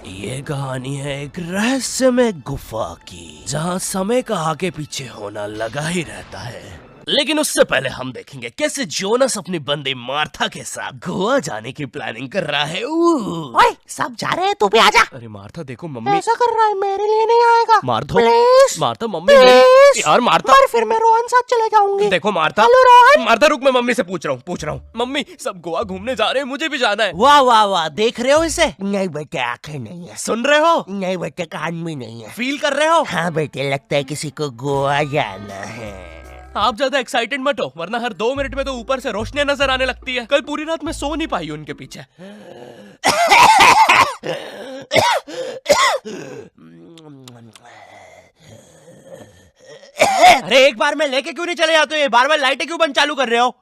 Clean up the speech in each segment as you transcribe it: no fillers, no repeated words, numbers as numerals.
ये कहानी है एक रहस्यमय गुफा की, जहाँ समय का आगे पीछे होना लगा ही रहता है। लेकिन उससे पहले हम देखेंगे कैसे जोनस अपनी बंदी मार्था के साथ गोवा जाने की प्लानिंग कर रहा है। ओए, सब जा रहे हैं, तू भी आजा। अरे मार्था देखो, मम्मी ऐसा कर रहा है, मेरे लिए नहीं आएगा। Martha, please Martha mummy please. यार मार्था, और फिर मैं रोहन साथ चले जाऊंगी। देखो मार्था, हेलो रोहन। मार्था रुक, मैं मम्मी से पूछ रहा हूँ। मम्मी सब गोवा घूमने जा रहे हैं, मुझे भी जाना है। वाह वाह वाह, देख रहे हो इसे? नहीं बेटे, आंखें नहीं है। सुन रहे हो? नहीं बेटे, कान भी नहीं है। फील कर रहे हो? हाँ बेटे, लगता है किसी को गोवा जाना है। आप ज्यादा एक्साइटेड मत हो, वरना हर 2 मिनट में तो ऊपर से रोशनी नजर आने लगती है। कल पूरी रात मैं सो नहीं पाई उनके पीछे। अरे एक बार में लेके क्यों नहीं चले जाते हो? बार बार लाइटें क्यों बंद चालू कर रहे हो?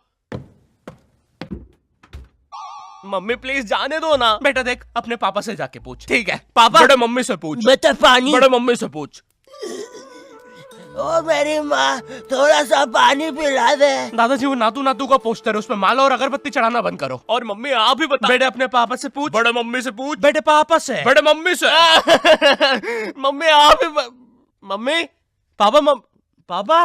मम्मी प्लीज जाने दो ना। बेटा देख, अपने पापा से जाके पूछ। ठीक है पापा। बड़े मम्मी से पूछ। बेटा पानी। बड़े मम्मी से पूछ। ओ मेरी माँ, थोड़ा सा पानी पिला दे। दादाजी वो नातू नातू का पोस्टर है, उसमें माला और अगरबत्ती चढ़ाना बंद करो। और मम्मी आप ही बता। बेटे अपने पापा से पूछ। बड़े मम्मी से पूछ। बेटे पापा से। बड़े मम्मी से। मम्मी आप ही मम्मी पापा पापा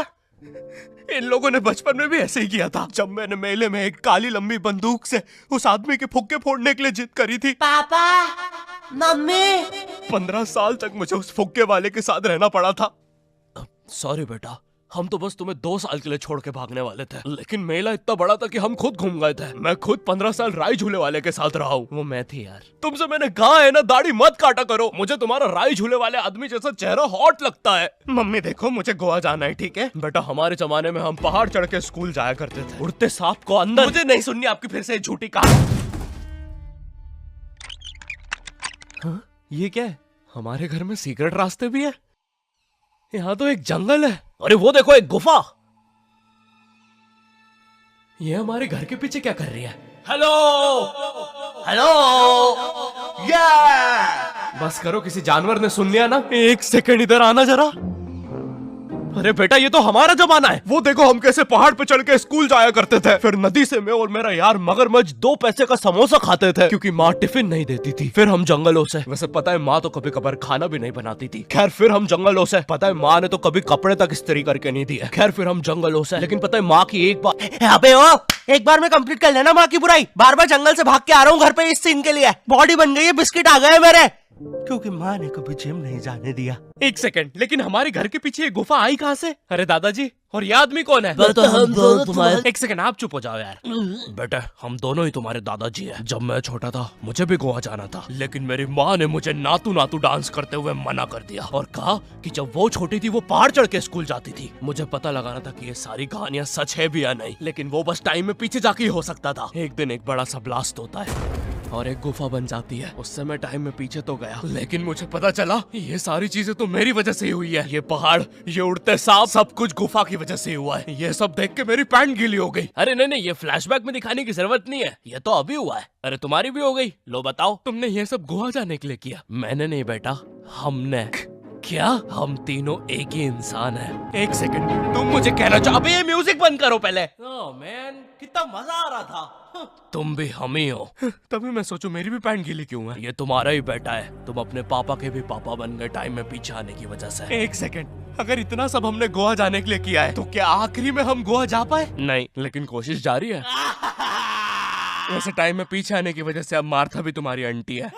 इन लोगों ने बचपन में भी ऐसे ही किया था, जब मैंने मेले में एक काली लंबी बंदूक से उस आदमी के फुक्के फोड़ने के लिए जिद करी थी। पापा, मम्मी। 15 साल तक मुझे उस फुक्के वाले के साथ रहना पड़ा था। सॉरी बेटा, हम तो बस तुम्हें 2 साल के लिए छोड़ के भागने वाले थे, लेकिन मेला इतना बड़ा था कि हम खुद घूम गए थे। मैं खुद 15 साल राई झूले वाले के साथ रहा हूँ। वो मैं थी यार। तुमसे मैंने कहा है ना, दाढ़ी मत काटा करो। मुझे तुम्हारा राई झूले वाले आदमी जैसा चेहरा हॉट लगता है। मम्मी देखो, मुझे गोवा जाना है, ठीक है बेटा। हमारे जमाने में हम पहाड़ चढ़ के स्कूल जाया करते थे, उड़ते सांप को अंदर। मुझे नहीं सुननी आपकी फिर से झूठी कहानी। हाँ, ये क्या है? हमारे घर में सीक्रेट रास्ते भी है। यहाँ तो एक जंगल है। अरे वो देखो, एक गुफा। ये हमारे घर के पीछे क्या कर रही है? हेलो हेलो, बस करो, किसी जानवर ने सुन लिया ना। 1 सेकंड इधर आना जरा। अरे बेटा, ये तो हमारा जमाना है। वो देखो, हम कैसे पहाड़ पे चढ़ के स्कूल जाया करते थे। फिर नदी से मैं और मेरा यार मगरमच्छ 2 पैसे का समोसा खाते थे, क्योंकि माँ टिफिन नहीं देती थी। फिर हम जंगलों से, वैसे पता है माँ तो कभी कभार खाना भी नहीं बनाती थी। खैर फिर हम जंगलों से, पता है माँ ने तो कभी कपड़े तक इस्त्री करके नहीं दिए। खैर फिर हम जंगलों से, लेकिन पता है माँ की एक बार। अबे ओ, एक बार में कंप्लीट कर लेना माँ की बुराई। बार बार जंगल से भाग के आ रहा हूँ घर पे इस सीन के लिए। बॉडी बन गई है, बिस्किट आ गए मेरे, क्योंकि माँ ने कभी जिम नहीं जाने दिया। 1 सेकंड, लेकिन हमारे घर के पीछे ये गुफा आई कहाँ से? अरे दादाजी, और ये आदमी कौन है? तो हम दोनों तुम्हारे। 1 सेकंड, आप चुप हो जाओ यार। बेटा, हम दोनों ही तुम्हारे दादाजी हैं। जब मैं छोटा था मुझे भी गोवा जाना था, लेकिन मेरी माँ ने मुझे नातू नातू डांस करते हुए मना कर दिया और कहा कि जब वो छोटी थी वो पहाड़ चढ़ के स्कूल जाती थी। मुझे पता लगाना था कि ये सारी कहानियां सच है भी या नहीं, लेकिन वो बस टाइम में पीछे जाके ही हो सकता था। एक दिन एक बड़ा सा ब्लास्ट होता है और एक गुफा बन जाती है। उससे मैं टाइम में पीछे तो गया, लेकिन मुझे पता चला ये सारी चीजें तो मेरी वजह से ही हुई है। ये पहाड़, ये उड़ते सांप, सब कुछ गुफा की वजह से ही हुआ है। ये सब देख के मेरी पैंट गीली हो गई। अरे नहीं, ये फ्लैशबैक में दिखाने की जरूरत नहीं है, ये तो अभी हुआ है। अरे तुम्हारी भी हो गई। लो बताओ, तुमने ये सब गोवा जाने के लिए किया? मैंने नहीं बेटा, हमने। क्या? हम तीनों एक ही इंसान हैं। 1 सेकंड, तुम मुझे कहना चाहो? अबे ये म्यूजिक बंद करो पहले। ओह मैन, कितना मजा आ रहा था। तुम भी हम ही हो। तभी मैं सोचूं मेरी भी पैंट गीली क्यों है। ये तुम्हारा ही बेटा है, तुम अपने पापा के भी पापा बन गए टाइम में पीछे आने की वजह से। 1 सेकंड, अगर इतना सब हमने गोवा जाने के लिए किया है, तो क्या आखिरी में हम गोवा जा पाए? नहीं, लेकिन कोशिश जारी है। वैसे टाइम में पीछे आने की वजह से अब मार्था भी तुम्हारी आंटी है।